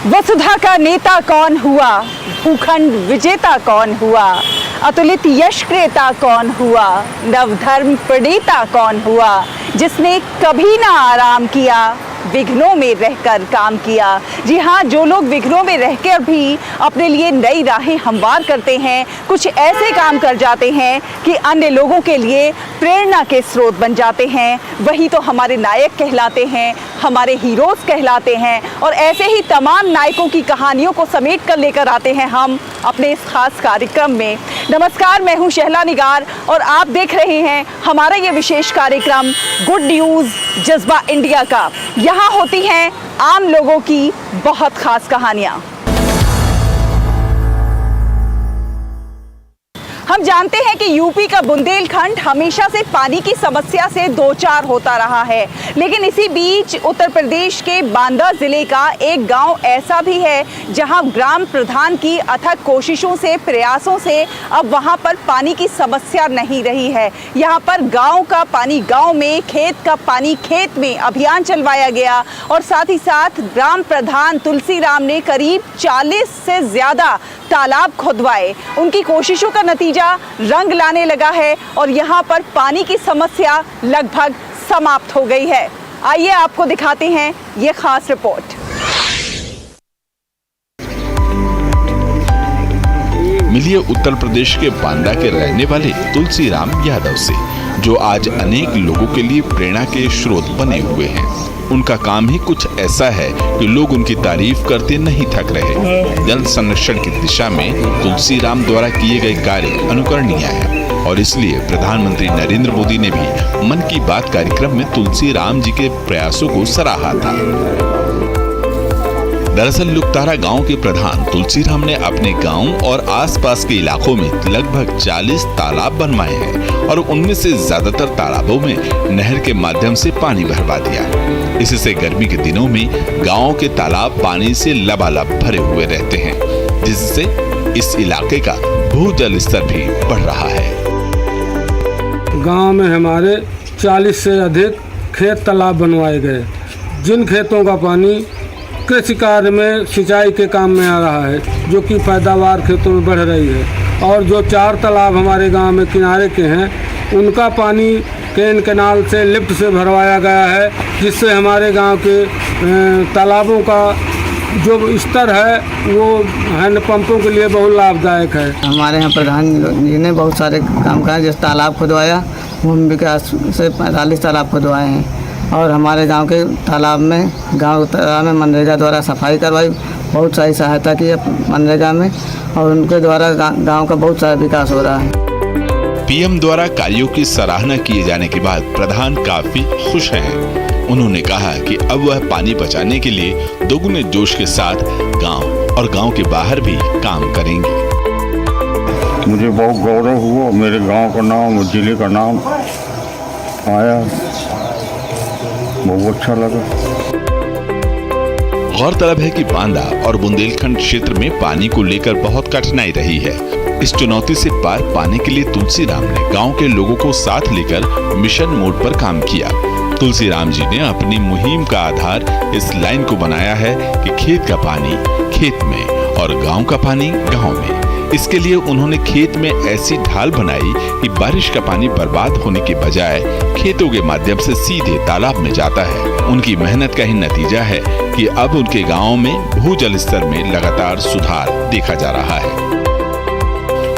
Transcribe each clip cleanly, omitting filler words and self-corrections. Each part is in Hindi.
वसुधा का नेता कौन हुआ, भूखंड विजेता कौन हुआ, अतुलित यश क्रेता कौन हुआ, नवधर्म प्रणेता कौन हुआ, जिसने कभी ना आराम किया, विघ्नों में रहकर काम किया। जी हाँ, जो लोग विघ्नों में रहकर भी अपने लिए नई राहें हमवार करते हैं, कुछ ऐसे काम कर जाते हैं कि अन्य लोगों के लिए प्रेरणा के स्रोत बन जाते हैं, वही तो हमारे नायक कहलाते हैं, हमारे हीरोज कहलाते हैं। और ऐसे ही तमाम नायकों की कहानियों को समेट कर लेकर आते हैं हम अपने इस खास कार्यक्रम में। नमस्कार, मैं हूँ शहला निगार और आप देख रहे हैं हमारा ये विशेष कार्यक्रम गुड न्यूज़ जज्बा इंडिया का। यहाँ होती हैं आम लोगों की बहुत खास कहानियाँ। हम जानते हैं कि यूपी का बुंदेलखंड हमेशा से पानी की समस्या से दो चार होता रहा है, लेकिन इसी बीच उत्तर प्रदेश के बांदा जिले का एक गांव ऐसा भी है जहां ग्राम प्रधान की अथक कोशिशों से, प्रयासों से अब वहां पर पानी की समस्या नहीं रही है। यहां पर गांव का पानी गांव में, खेत का पानी खेत में अभियान चलवाया गया और साथ ही साथ ग्राम प्रधान तुलसीराम ने करीब 40 से ज़्यादा तालाब खुदवाए। उनकी कोशिशों का नतीजा रंग लाने लगा है और यहाँ पर पानी की समस्या लगभग समाप्त हो गई है। आइए आपको दिखाते हैं ये खास रिपोर्ट। मिलिए उत्तर प्रदेश के बांदा के रहने वाले तुलसीराम यादव से, जो आज अनेक लोगों के लिए प्रेरणा के स्रोत बने हुए हैं। उनका काम ही कुछ ऐसा है कि लोग उनकी तारीफ करते नहीं थक रहे। जल संरक्षण की दिशा में तुलसीराम द्वारा किए गए कार्य अनुकरणीय है और इसलिए प्रधानमंत्री नरेंद्र मोदी ने भी मन की बात कार्यक्रम में तुलसीराम जी के प्रयासों को सराहा था। दरअसल लुकतारा गांव के प्रधान तुलसीराम ने अपने गांव और आसपास के इलाकों में लगभग 40 तालाब बनवाए हैं और उनमें से ज्यादातर तालाबों में नहर के माध्यम से पानी भरवा दिया। इससे गर्मी के दिनों में गांव के तालाब पानी से लबालब भरे हुए रहते हैं, जिससे इस इलाके का भूजल स्तर भी बढ़ रहा है। गांव में हमारे 40 से अधिक खेत तालाब बनवाए गए, जिन खेतों का पानी कृषि कार्य में सिंचाई के काम में आ रहा है, जो कि पैदावार खेतों में बढ़ रही है। और जो 4 तालाब हमारे गांव में किनारे के हैं, उनका पानी केन कैनाल से लिफ्ट से भरवाया गया है, जिससे हमारे गांव के तालाबों का जो स्तर है वो हैंडपंपों के लिए बहुत लाभदायक है। हमारे यहाँ प्रधान जी ने बहुत सारे काम किए, जैसे तालाब खुदवाया, भूमि विकास से 45 तालाब खुदवाए हैं और हमारे गांव के तालाब में मनरेगा द्वारा सफाई करवाई, बहुत सारी सहायता की है मनरेगा में और उनके द्वारा गांव का बहुत सारा विकास हो रहा है। पीएम द्वारा कार्यों की सराहना किए जाने के बाद प्रधान काफी खुश हैं। उन्होंने कहा कि अब वह पानी बचाने के लिए दोगुने जोश के साथ गांव और गांव के बाहर भी काम करेंगे। मुझे बहुत गौरव हुआ, मेरे गांव का नाम, जिले का नाम आया, बहुत अच्छा लगा। गौरतलब है कि बांदा और बुंदेलखंड क्षेत्र में पानी को लेकर बहुत कठिनाई रही है। इस चुनौती से पार पाने के लिए तुलसीराम ने गांव के लोगों को साथ लेकर मिशन मोड पर काम किया। तुलसीराम जी ने अपनी मुहिम का आधार इस लाइन को बनाया है कि खेत का पानी खेत में और गांव का पानी गांव में। इसके लिए उन्होंने खेत में ऐसी ढाल बनाई कि बारिश का पानी बर्बाद होने के बजाय खेतों के माध्यम से सीधे तालाब में जाता है। उनकी मेहनत का ही नतीजा है कि अब उनके गांव में भूजल स्तर में लगातार सुधार देखा जा रहा है।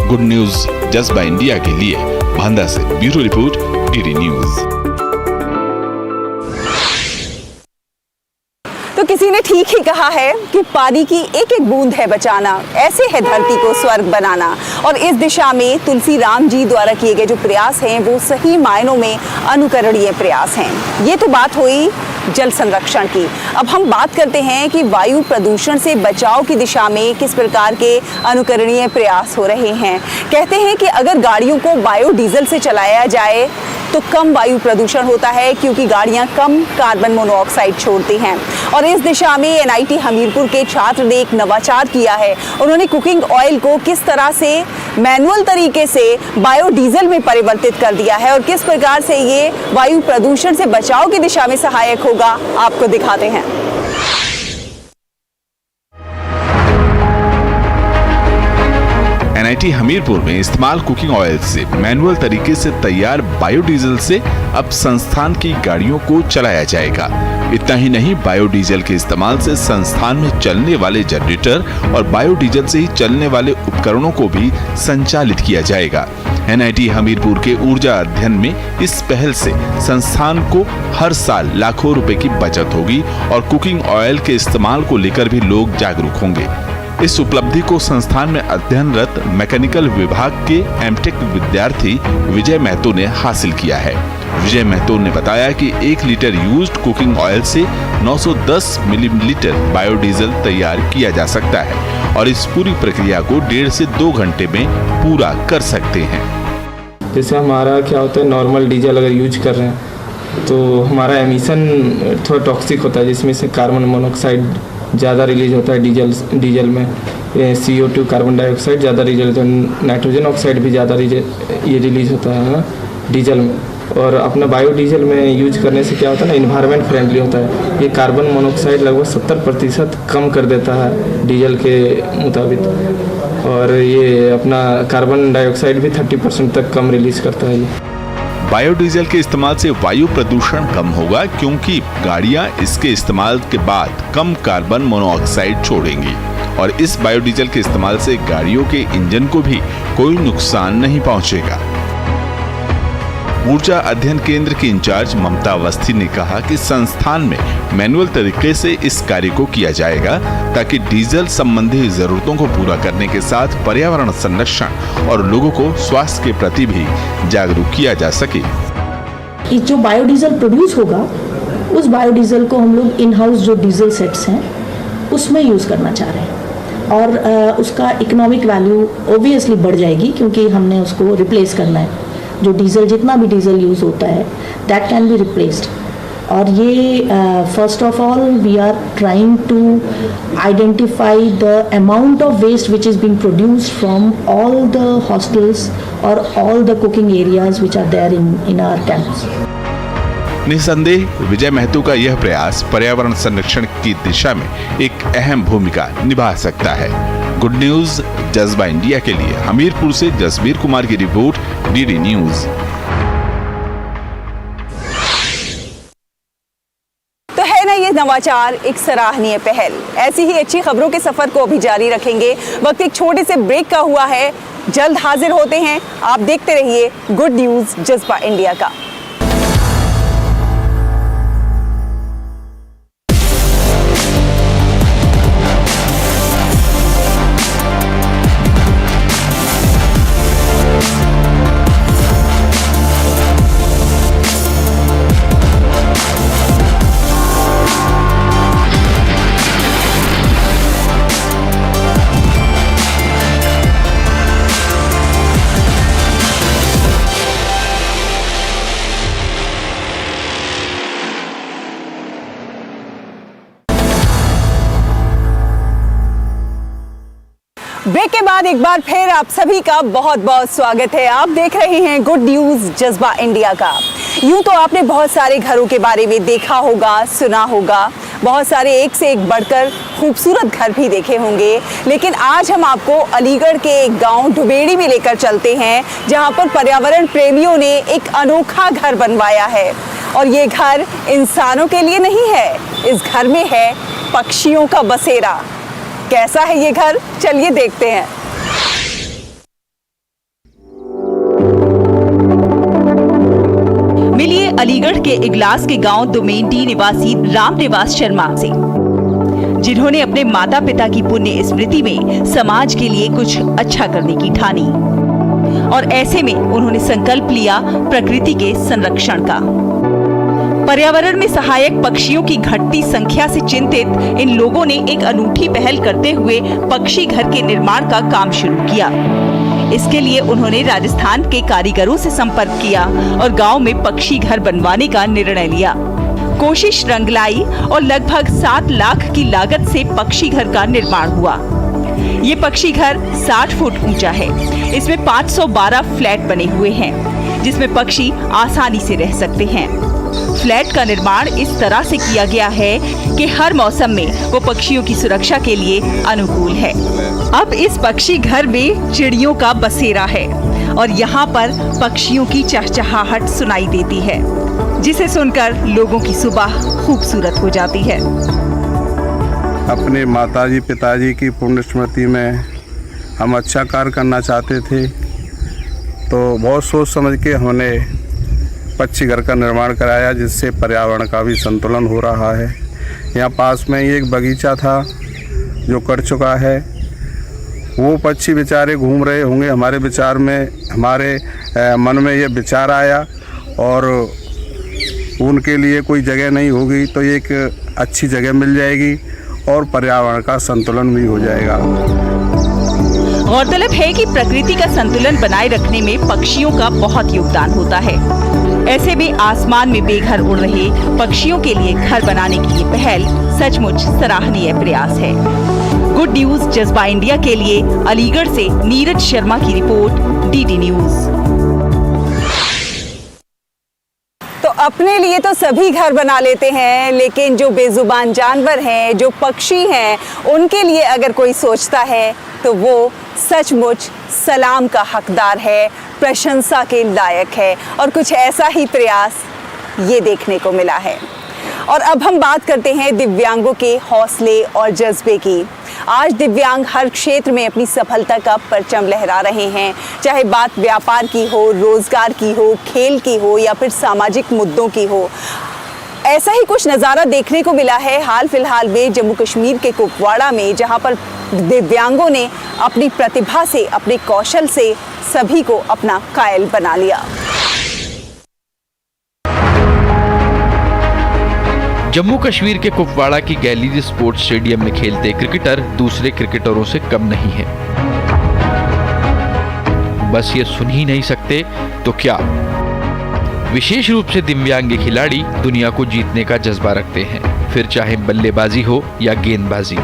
गुड न्यूज जज्बा इंडिया के लिए बांदा से ब्यूरो रिपोर्ट, डीडी न्यूज। तो किसी ने ठीक ही कहा है कि पानी की एक एक बूंद है बचाना, ऐसे है धरती को स्वर्ग बनाना। और इस दिशा में तुलसीराम जी द्वारा किए गए जो प्रयास हैं वो सही मायनों में अनुकरणीय प्रयास हैं। ये तो बात हुई जल संरक्षण की। अब हम बात करते हैं कि वायु प्रदूषण से बचाव की दिशा में किस प्रकार के अनुकरणीय प्रयास हो रहे हैं। कहते हैं कि अगर गाड़ियों को बायोडीजल से चलाया जाए तो कम वायु प्रदूषण होता है, क्योंकि गाड़ियां कम कार्बन मोनोऑक्साइड छोड़ती हैं। और इस दिशा में एनआईटी हमीरपुर के छात्र ने एक नवाचार किया है। उन्होंने कुकिंग ऑयल को किस तरह से मैनुअल तरीके से बायोडीजल में परिवर्तित कर दिया है और किस प्रकार से ये वायु प्रदूषण से बचाव की दिशा में सहायक होगा, आपको दिखाते हैं। एनआईटी हमीरपुर में इस्तेमाल कुकिंग ऑयल से मैनुअल तरीके से तैयार बायोडीजल से अब संस्थान की गाड़ियों को चलाया जाएगा। इतना ही नहीं, बायोडीजल के इस्तेमाल से संस्थान में चलने वाले जनरेटर और बायोडीजल से ही चलने वाले उपकरणों को भी संचालित किया जाएगा। एनआईटी हमीरपुर के ऊर्जा अध्ययन में इस पहल से संस्थान को हर साल लाखों रुपए की बचत होगी और कुकिंग ऑयल के इस्तेमाल को लेकर भी लोग जागरूक होंगे। इस उपलब्धि को संस्थान में अध्ययनरत मैकेनिकल विभाग के एमटेक विद्यार्थी विजय महतो ने हासिल किया है। विजय महतो ने बताया कि 1 लीटर यूज्ड कुकिंग ऑयल से 910 मिलीलीटर बायोडीजल तैयार किया जा सकता है और इस पूरी प्रक्रिया को 1.5 से 2 घंटे में पूरा कर सकते हैं। जैसे हमारा क्या होता है, नॉर्मल डीजल अगर यूज कर रहे हैं तो हमारा एमिशन थोड़ा टॉक्सिक होता है, जिसमें से कार्बन मोनोऑक्साइड ज़्यादा रिलीज होता है डीजल में, CO2 कार्बन डाइऑक्साइड ज़्यादा रिलीज होता है, नाइट्रोजन ऑक्साइड भी ज़्यादा ये रिलीज होता है ना डीजल में। और अपना बायोडीजल में यूज करने से क्या होता है ना, इन्वायरमेंट फ्रेंडली होता है। ये कार्बन मोनोऑक्साइड लगभग 70% कम कर देता है डीजल के मुताबिक, और ये अपना कार्बन डाइऑक्साइड भी 30% तक कम रिलीज करता है। ये बायोडीजल के इस्तेमाल से वायु प्रदूषण कम होगा क्योंकि गाड़ियां इसके इस्तेमाल के बाद कम कार्बन मोनोऑक्साइड छोड़ेंगी और इस बायोडीजल के इस्तेमाल से गाड़ियों के इंजन को भी कोई नुकसान नहीं पहुंचेगा। ऊर्जा अध्ययन केंद्र की इंचार्ज ममता अवस्थी ने कहा कि संस्थान में मैनुअल तरीके से इस कार्य को किया जाएगा ताकि डीजल संबंधी जरूरतों को पूरा करने के साथ पर्यावरण संरक्षण और लोगों को स्वास्थ्य के प्रति भी जागरूक किया जा सके। जो बायोडीजल प्रोड्यूस होगा उस बायोडीजल को हम लोग इन हाउस जो डीजल सेट्स हैं उसमें यूज़ करना चाह रहे हैं और उसका इकोनॉमिक वैल्यू ओबियसली बढ़ जाएगी क्योंकि हमने उसको रिप्लेस करना है। जो डीजल जितना भी डीजल यूज़ होता है दैट कैन बी रिप्लेस्ड। और ये first of all we are trying to identify the amount of waste which is being produced from all the hostels और all the cooking areas which are there in our campus. निसंदेह विजय महतो का यह प्रयास पर्यावरण संरक्षण की दिशा में एक अहम भूमिका निभा सकता है। गुड न्यूज जज्बा इंडिया के लिए हमीरपुर से जसबीर कुमार की रिपोर्ट, डीडी न्यूज। तो है ना ये नवाचार एक सराहनीय पहल। ऐसी ही अच्छी खबरों के सफर को अभी जारी रखेंगे। वक्त एक छोटे से ब्रेक का हुआ है, जल्द हाजिर होते हैं। आप देखते रहिए गुड न्यूज जज्बा इंडिया का। ब्रेक के बाद एक बार फिर आप सभी का बहुत बहुत स्वागत है। आप देख रहे हैं गुड न्यूज जज्बा इंडिया का। यूं तो आपने बहुत सारे घरों के बारे में देखा होगा, सुना होगा, बहुत सारे एक से एक बढ़कर खूबसूरत घर भी देखे होंगे, लेकिन आज हम आपको अलीगढ़ के एक गांव डुबेड़ी में लेकर चलते हैं जहां पर पर्यावरण प्रेमियों ने एक अनोखा घर बनवाया है। और ये घर इंसानों के लिए नहीं है, इस घर में है पक्षियों का बसेरा। कैसा है ये घर, चलिए देखते हैं। मिलिए अलीगढ़ के इगलास के गांव दुमेंडी निवासी राम निवास शर्मा से, जिन्होंने अपने माता पिता की पुण्य स्मृति में समाज के लिए कुछ अच्छा करने की ठानी और ऐसे में उन्होंने संकल्प लिया प्रकृति के संरक्षण का। पर्यावरण में सहायक पक्षियों की घटती संख्या से चिंतित इन लोगों ने एक अनूठी पहल करते हुए पक्षी घर के निर्माण का काम शुरू किया। इसके लिए उन्होंने राजस्थान के कारीगरों से संपर्क किया और गांव में पक्षी घर बनवाने का निर्णय लिया। कोशिश रंग लाई और लगभग 7 लाख की लागत से पक्षी घर का निर्माण हुआ। ये पक्षी घर 60 फुट ऊंचा है। इसमें 512 फ्लैट बने हुए हैं जिसमें पक्षी आसानी से रह सकते हैं। फ्लैट का निर्माण इस तरह से किया गया है कि हर मौसम में वो पक्षियों की सुरक्षा के लिए अनुकूल है। अब इस पक्षी घर में चिड़ियों का बसेरा है और यहाँ पर पक्षियों की चहचहाहट सुनाई देती है, जिसे सुनकर लोगों की सुबह खूबसूरत हो जाती है। अपने माताजी पिताजी की पुण्य स्मृति में हम अच्छा कार्य करना चाहते थे, तो बहुत सोच समझ के हमने पक्षी घर का निर्माण कराया, जिससे पर्यावरण का भी संतुलन हो रहा है। यहाँ पास में ही एक बगीचा था जो कट चुका है, वो पक्षी बेचारे घूम रहे होंगे। हमारे मन में ये विचार आया और उनके लिए कोई जगह नहीं होगी तो एक अच्छी जगह मिल जाएगी और पर्यावरण का संतुलन भी हो जाएगा। गौरतलब है कि प्रकृति का संतुलन बनाए रखने में पक्षियों का बहुत योगदान होता है। ऐसे में आसमान में बेघर उड़ रहे पक्षियों के लिए घर बनाने की ये पहल सचमुच सराहनीय प्रयास है। गुड न्यूज जज्बा इंडिया के लिए अलीगढ़ से नीरज शर्मा की रिपोर्ट, डीडी न्यूज। तो अपने लिए तो सभी घर बना लेते हैं, लेकिन जो बेजुबान जानवर हैं, जो पक्षी हैं, उनके लिए अगर कोई सोचता है तो वो सचमुच सलाम का हकदार है, प्रशंसा के लायक है। और कुछ ऐसा ही प्रयास ये देखने को मिला है। और अब हम बात करते हैं दिव्यांगों के हौसले और जज्बे की। आज दिव्यांग हर क्षेत्र में अपनी सफलता का परचम लहरा रहे हैं, चाहे बात व्यापार की हो, रोजगार की हो, खेल की हो या फिर सामाजिक मुद्दों की हो। ऐसा ही कुछ नज़ारा देखने को मिला है हाल फिलहाल में जम्मू कश्मीर के कुपवाड़ा में, जहां पर दिव्यांगों ने अपनी प्रतिभा से, अपने कौशल से सभी को अपना कायल बना लिया। जम्मू कश्मीर के कुपवाड़ा की गैलीरी स्पोर्ट्स स्टेडियम में खेलते क्रिकेटर दूसरे क्रिकेटरों से कम नहीं हैं। बस ये सुन ही नहीं सकते तो क्या, विशेष रूप से दिव्यांग खिलाड़ी दुनिया को जीतने का जज्बा रखते हैं, फिर चाहे बल्लेबाजी हो या गेंदबाजी।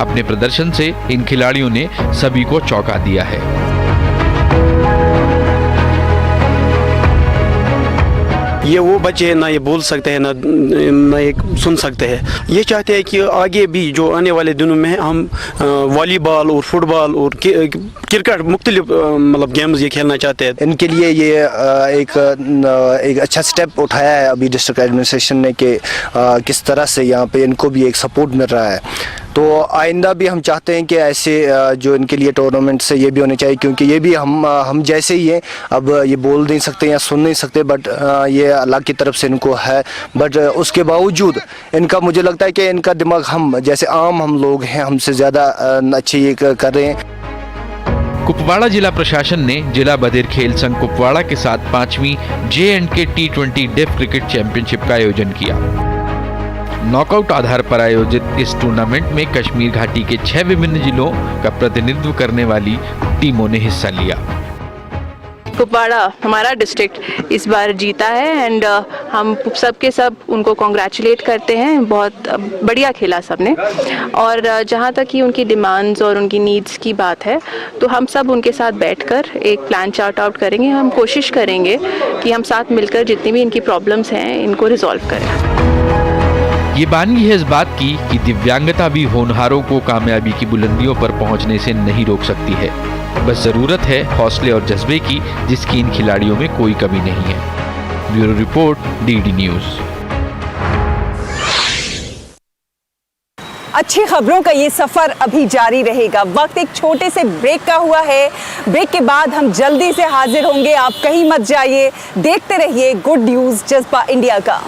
अपने प्रदर्शन से इन खिलाड़ियों ने सभी को चौंका दिया है। ये वो बच्चे ना ये बोल सकते हैं ना ये सुन सकते हैं। ये चाहते हैं कि आगे भी जो आने वाले दिनों में हम वॉलीबॉल और फुटबॉल और क्रिकेट मुख्तलिफ मतलब गेम्स ये खेलना चाहते हैं। इनके लिए ये एक अच्छा स्टेप उठाया है अभी डिस्ट्रिक्ट एडमिनिस्ट्रेशन ने कि किस तरह से यहाँ पे इनको भी एक सपोर्ट मिल रहा है। तो आइंदा भी हम चाहते हैं कि ऐसे जो इनके लिए टूर्नामेंट्स से ये भी होने चाहिए, क्योंकि ये भी हम जैसे ही हैं। अब ये बोल नहीं सकते या सुन नहीं सकते, बट ये अल्लाह की तरफ से इनको है। बट उसके बावजूद इनका, मुझे लगता है कि इनका दिमाग हम जैसे आम हम लोग हैं, हमसे ज़्यादा अच्छे ये कर रहे हैं। कुपवाड़ा जिला प्रशासन ने जिला बधिर खेल संघ कुपवाड़ा के साथ 5वीं J&K T20 def cricket championship का आयोजन किया। नॉकआउट आधार पर आयोजित इस टूर्नामेंट में कश्मीर घाटी के 6 विभिन्न जिलों का प्रतिनिधित्व करने वाली टीमों ने हिस्सा लिया। कुपवाड़ा हमारा डिस्ट्रिक्ट इस बार जीता है एंड हम सब के सब उनको कॉन्ग्रेचुलेट करते हैं। बहुत बढ़िया खेला सबने। और जहाँ तक कि उनकी डिमांड्स और उनकी नीड्स की बात है, तो हम सब उनके साथ बैठकर एक प्लान चार्ट आउट करेंगे। हम कोशिश करेंगे कि हम साथ मिलकर जितनी भी इनकी प्रॉब्लम्स हैं इनको रिजॉल्व करें। ये बानगी है इस बात की कि दिव्यांगता भी होनहारों को कामयाबी की बुलंदियों पर पहुंचने से नहीं रोक सकती है। बस जरूरत है हौसले और जज्बे की, जिसकी इन खिलाड़ियों में कोई कमी नहीं है। Bureau report, DD news. अच्छी खबरों का ये सफर अभी जारी रहेगा। वक्त एक छोटे से ब्रेक का हुआ है। ब्रेक के बाद हम जल्दी से हाजिर होंगे। आप कहीं मत जाइए, देखते रहिए गुड न्यूज जज्बा इंडिया का।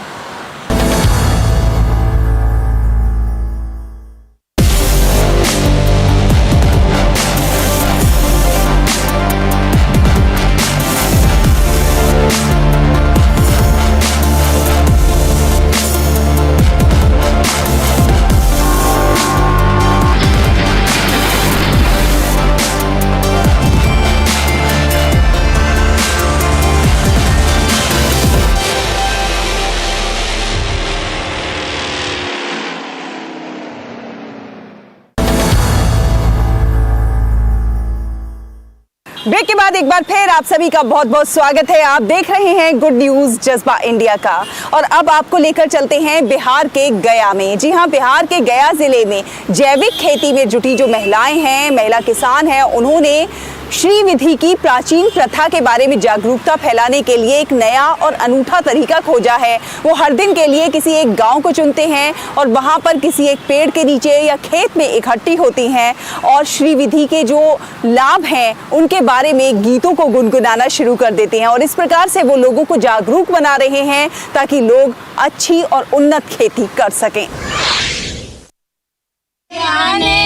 ब्रेक के बाद एक बार फिर आप सभी का बहुत बहुत स्वागत है। आप देख रहे हैं गुड न्यूज जज्बा इंडिया का और अब आपको लेकर चलते हैं बिहार के गया में। जी हां, बिहार के गया जिले में जैविक खेती में जुटी जो महिलाएं हैं, महिला किसान हैं, उन्होंने श्री विधि की प्राचीन प्रथा के बारे में जागरूकता फैलाने के लिए एक नया और अनूठा तरीका खोजा है। वो हर दिन के लिए किसी एक गांव को चुनते हैं और वहां पर किसी एक पेड़ के नीचे या खेत में इकट्ठी होती हैं और श्री विधि के जो लाभ हैं उनके बारे में गीतों को गुनगुनाना शुरू कर देते हैं और इस प्रकार से वो लोगों को जागरूक बना रहे हैं ताकि लोग अच्छी और उन्नत खेती कर सकें।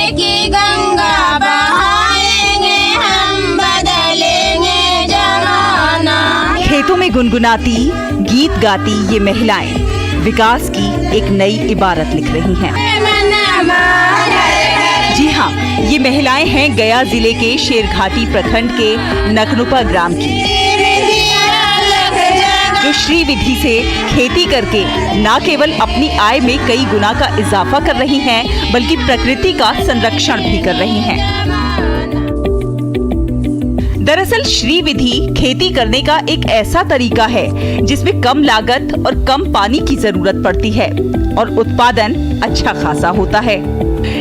की गंगा बहाएंगे हम, बदलेंगे जमाना। खेतों में गुनगुनाती, गीत गाती ये महिलाएं विकास की एक नई इबारत लिख रही हैं। जी हाँ, ये महिलाएं हैं गया जिले के शेरघाटी प्रखंड के नकनुपा ग्राम की, जो श्री विधि से खेती करके न केवल अपनी आय में कई गुना का इजाफा कर रही हैं, बल्कि प्रकृति का संरक्षण भी कर रही हैं। दरअसल श्री विधि खेती करने का एक ऐसा तरीका है जिसमें कम लागत और कम पानी की जरूरत पड़ती है और उत्पादन अच्छा खासा होता है।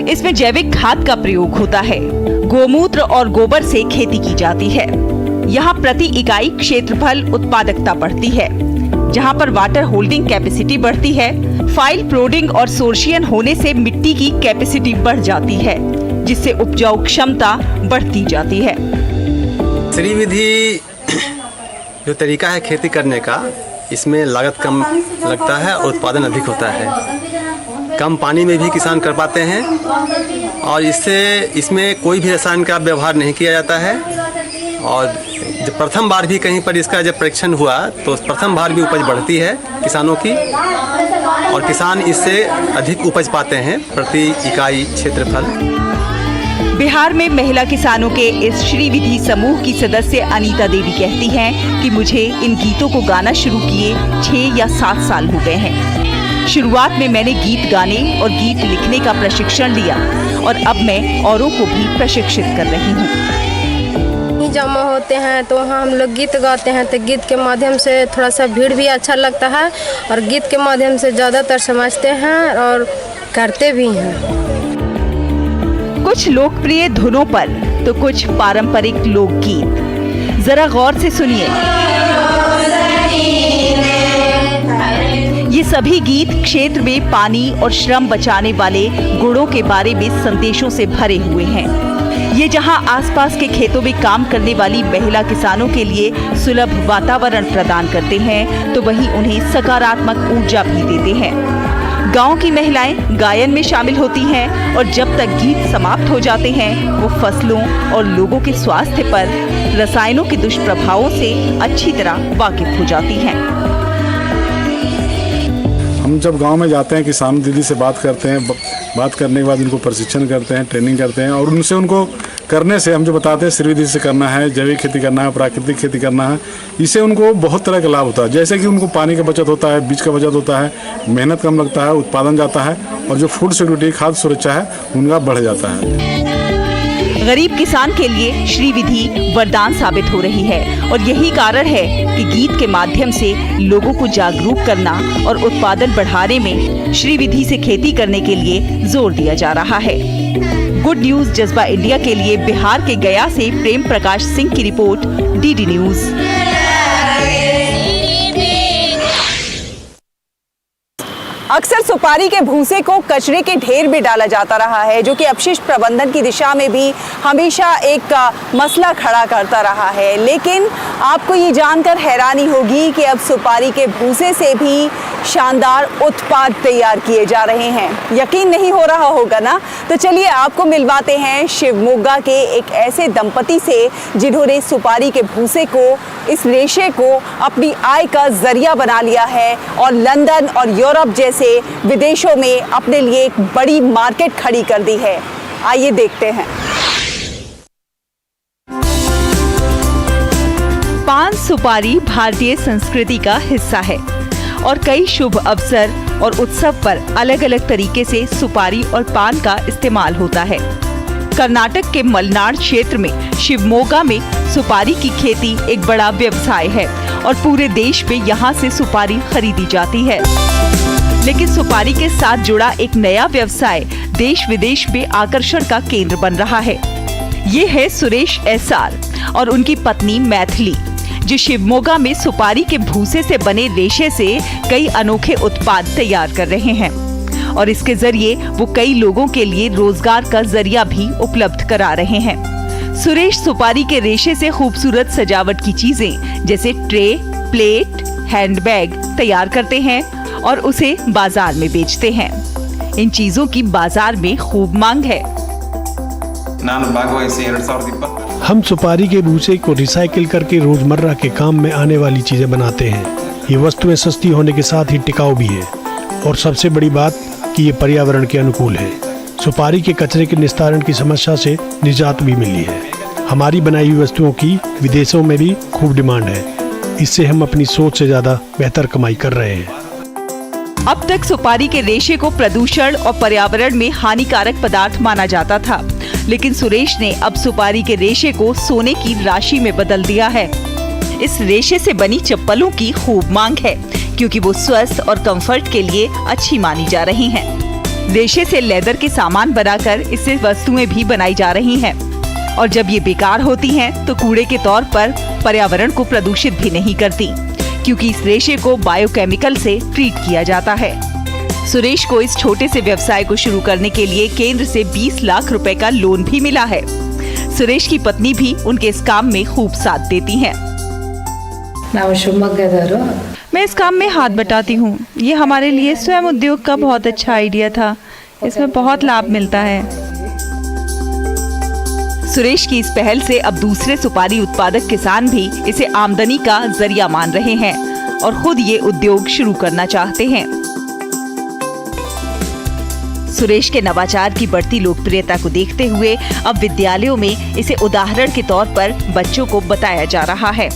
इसमें जैविक खाद का प्रयोग होता है, गोमूत्र और गोबर से खेती की जाती है। यहाँ प्रति इकाई क्षेत्रफल उत्पादकता बढ़ती है, जहाँ पर वाटर होल्डिंग कैपेसिटी बढ़ती है। फाइल प्रोडिंग और सोर्शियन होने से मिट्टी की कैपेसिटी बढ़ जाती है, जिससे उपजाऊ क्षमता बढ़ती जाती है। श्री विधि जो तरीका है खेती करने का, इसमें लागत कम लगता है और उत्पादन अधिक होता है। कम पानी में भी किसान कर पाते हैं और इसमें कोई भी रसायन का व्यवहार नहीं किया जाता है। और जब प्रथम बार भी कहीं पर इसका जब परीक्षण हुआ तो प्रथम बार भी उपज बढ़ती है किसानों की और किसान इससे अधिक उपज पाते हैं प्रति इकाई क्षेत्रफल। बिहार में महिला किसानों के इस श्री विधि समूह की सदस्य अनीता देवी कहती हैं कि मुझे इन गीतों को गाना शुरू किए 6 या 7 साल हो गए हैं। शुरुआत में मैंने गीत गाने और गीत लिखने का प्रशिक्षण लिया और अब मैं औरों को भी प्रशिक्षित कर रही हूँ। जमा होते हैं तो वहाँ हम लोग गीत गाते हैं, तो गीत के माध्यम से थोड़ा सा भीड़ भी अच्छा लगता है और गीत के माध्यम से ज़्यादातर समझते हैं और करते भी हैं। कुछ लोकप्रिय धुनों पर तो कुछ पारंपरिक लोकगीत। जरा गौर से सुनिए। ये सभी गीत क्षेत्र में पानी और श्रम बचाने वाले गुणों के बारे में संदेशों से भरे हुए हैं। ये जहां आसपास के खेतों में काम करने वाली महिला किसानों के लिए सुलभ वातावरण प्रदान करते हैं, तो वहीं उन्हें सकारात्मक ऊर्जा भी देते हैं। गांव की महिलाएं गायन में शामिल होती हैं और जब तक गीत समाप्त हो जाते हैं वो फसलों और लोगों के स्वास्थ्य पर रसायनों के दुष्प्रभावों से अच्छी तरह वाकिफ हो जाती हैं। हम जब गांव में जाते हैं किसान दीदी से बात करते हैं, बात करने के बाद उनको प्रशिक्षण करते हैं, ट्रेनिंग करते हैं और उनसे उनको करने से हम जो बताते हैं श्री विधि से करना है, जैविक खेती करना है, प्राकृतिक खेती करना है, इससे उनको बहुत तरह का लाभ होता है। जैसे कि उनको पानी का बचत होता है, बीज का बचत होता है, मेहनत कम लगता है, उत्पादन जाता है और जो फूड सिक्योरिटी खाद्य सुरक्षा है उनका बढ़ जाता है। गरीब किसान के लिए श्री विधि वरदान साबित हो रही है और यही कारण है कि गीत के माध्यम से लोगों को जागरूक करना और उत्पादन बढ़ाने में श्री विधि से खेती करने के लिए जोर दिया जा रहा है। गुड न्यूज जज्बा इंडिया के लिए बिहार के गया से प्रेम प्रकाश सिंह की रिपोर्ट, डीडी न्यूज। अक्सर सुपारी के भूसे को कचरे के ढेर में डाला जाता रहा है, जो कि अपशिष्ट प्रबंधन की दिशा में भी हमेशा एक मसला खड़ा करता रहा है। लेकिन आपको ये जानकर हैरानी होगी कि अब सुपारी के भूसे से भी शानदार उत्पाद तैयार किए जा रहे हैं। यकीन नहीं हो रहा होगा ना? तो चलिए आपको मिलवाते हैं शिवमोगा के एक ऐसे दंपति से जिन्होंने सुपारी के भूसे को, इस रेशे को अपनी आय का जरिया बना लिया है और लंदन और यूरोप जैसे विदेशों में अपने लिए एक बड़ी मार्केट खड़ी कर दी है। आइए देखते हैं। पान सुपारी भारतीय संस्कृति का हिस्सा है और कई शुभ अवसर और उत्सव पर अलग अलग तरीके से सुपारी और पान का इस्तेमाल होता है। कर्नाटक के मलनाड क्षेत्र में शिवमोगा में सुपारी की खेती एक बड़ा व्यवसाय है और पूरे देश में यहाँ से सुपारी खरीदी जाती है। लेकिन सुपारी के साथ जुड़ा एक नया व्यवसाय देश विदेश में आकर्षण का केंद्र बन रहा है। ये है सुरेश एसआर और उनकी पत्नी मैथिली, जो शिवमोगा में सुपारी के भूसे से बने रेशे से कई अनोखे उत्पाद तैयार कर रहे हैं और इसके जरिए वो कई लोगों के लिए रोजगार का जरिया भी उपलब्ध करा रहे हैं। सुरेश सुपारी के रेशे से खूबसूरत सजावट की चीजें जैसे ट्रे, प्लेट, हैंडबैग तैयार करते हैं और उसे बाजार में बेचते हैं। इन चीजों की बाजार में खूब मांग है। हम सुपारी के भूसे को रिसाइकिल करके रोजमर्रा के काम में आने वाली चीजें बनाते हैं। ये वस्तुएं सस्ती होने के साथ ही टिकाऊ भी है और सबसे बड़ी बात कि ये पर्यावरण के अनुकूल है। सुपारी के कचरे के निस्तारण की समस्या से निजात भी मिली है। हमारी बनाई हुई वस्तुओं की विदेशों में भी खूब डिमांड है। इससे हम अपनी सोच से ज्यादा बेहतर कमाई कर रहे हैं। अब तक सुपारी के रेशे को प्रदूषण और पर्यावरण में हानिकारक पदार्थ माना जाता था, लेकिन सुरेश ने अब सुपारी के रेशे को सोने की राशि में बदल दिया है। इस रेशे से बनी चप्पलों की खूब मांग है क्योंकि वो स्वस्थ और कंफर्ट के लिए अच्छी मानी जा रही हैं। रेशे से लेदर के सामान बनाकर इससे वस्तुएं भी बनाई जा रही हैं और जब ये बेकार होती हैं तो कूड़े के तौर पर पर्यावरण को प्रदूषित भी नहीं करती क्योंकि इस रेशे को बायोकेमिकल से ट्रीट किया जाता है। सुरेश को इस छोटे से व्यवसाय को शुरू करने के लिए केंद्र से 20 लाख रुपए का लोन भी मिला है। सुरेश की पत्नी भी उनके इस काम में खूब साथ देती हैं। मैं इस काम में हाथ बटाती हूँ। ये हमारे लिए स्वयं उद्योग का बहुत अच्छा आइडिया था। इसमें बहुत लाभ मिलता है। सुरेश की इस पहल से अब दूसरे सुपारी उत्पादक किसान भी इसे आमदनी का जरिया मान रहे हैं और खुद ये उद्योग शुरू करना चाहते हैं। सुरेश के नवाचार की बढ़ती लोकप्रियता को देखते हुए अब विद्यालयों में इसे उदाहरण के तौर पर बच्चों को बताया जा रहा है।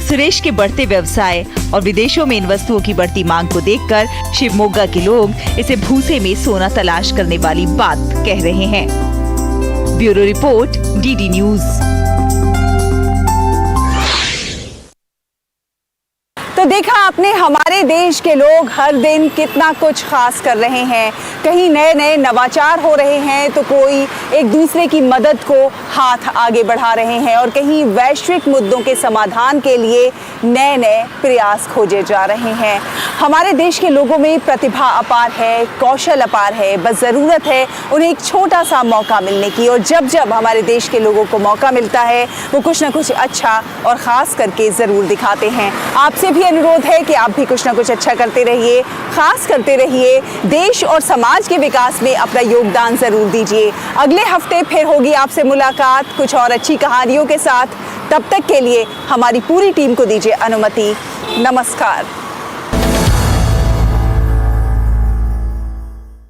सुरेश के बढ़ते व्यवसाय और विदेशों में इन वस्तुओं की बढ़ती मांग को देखकर शिवमोगा के लोग इसे भूसे में सोना तलाश करने वाली बात कह रहे हैं। Bureau report, DD news. तो देखा आपने, हमारे देश के लोग हर दिन कितना कुछ खास कर रहे हैं। कहीं नए नए नवाचार हो रहे हैं तो कोई एक दूसरे की मदद को हाथ आगे बढ़ा रहे हैं और कहीं वैश्विक मुद्दों के समाधान के लिए नए नए प्रयास खोजे जा रहे हैं। हमारे देश के लोगों में प्रतिभा अपार है, कौशल अपार है, बस ज़रूरत है उन्हें एक छोटा सा मौका मिलने की। और जब जब हमारे देश के लोगों को मौका मिलता है वो कुछ ना कुछ अच्छा और ख़ास करके ज़रूर दिखाते हैं। आपसे भी अनुरोध है कि आप भी कुछ ना कुछ अच्छा करते रहिए, खास करते रहिए, देश और समाज के विकास में अपना योगदान ज़रूर दीजिए। अगले हफ्ते फिर होगी आपसे मुलाकात कुछ और अच्छी कहानियों के साथ। तब तक के लिए हमारी पूरी टीम को दीजिए अनुमति। नमस्कार।